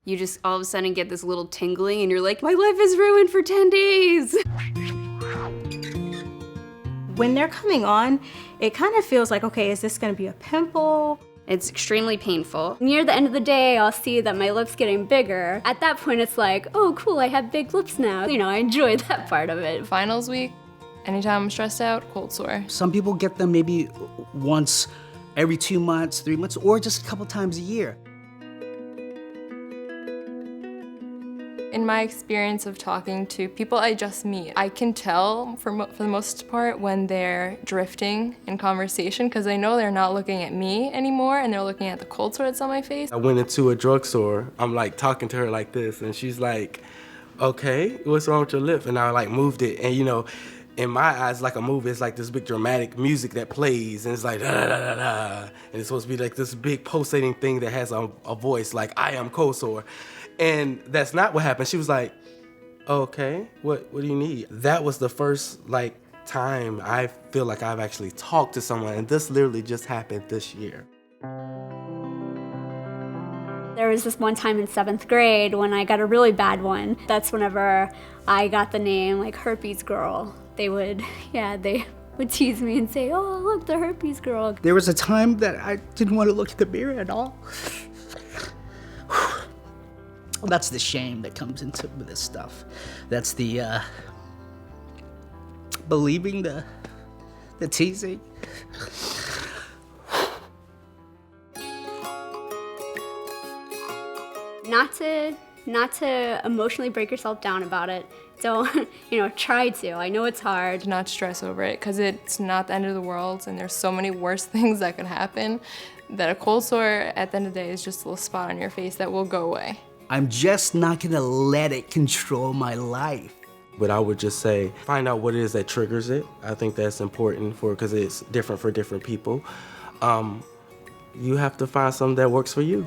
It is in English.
You just all of a sudden get this little tingling and you're like, my life is ruined for 10 days. When they're coming on, it kind of feels like, okay, is this gonna be a pimple? It's extremely painful. Near the end of the day, I'll see that my lip's getting bigger. At that point, it's like, oh, cool, I have big lips now. You know, I enjoy that part of it. Finals week, anytime I'm stressed out, cold sore. Some people get them maybe once every 2 months, 3 months, or just a couple times a year. In my experience of talking to people I just meet, I can tell for the most part when they're drifting in conversation because I know they're not looking at me anymore and they're looking at the cold sore that's on my face. I went into a drugstore, I'm like talking to her like this, and she's like, okay, what's wrong with your lip? And I like moved it, and you know, in my eyes, like a movie, it's like this big dramatic music that plays, and it's like da da da da da, and it's supposed to be like this big pulsating thing that has a voice like I am cold sore. And that's not what happened. She was like, okay, what do you need? That was the first like time I feel like I've actually talked to someone, and this literally just happened this year. There was this one time in 7th grade when I got a really bad one. That's whenever I got the name like herpes girl. They would tease me and say, oh, look, the herpes girl. There was a time that I didn't want to look in the mirror at all. Well, that's the shame that comes into this stuff. That's the believing the teasing. Not to emotionally break yourself down about it. Don't, try to. I know it's hard. Do not stress over it because it's not the end of the world and there's so many worse things that could happen that a cold sore at the end of the day is just a little spot on your face that will go away. I'm just not gonna let it control my life. But I would just say, find out what it is that triggers it. I think that's important because it's different for different people. You have to find something that works for you.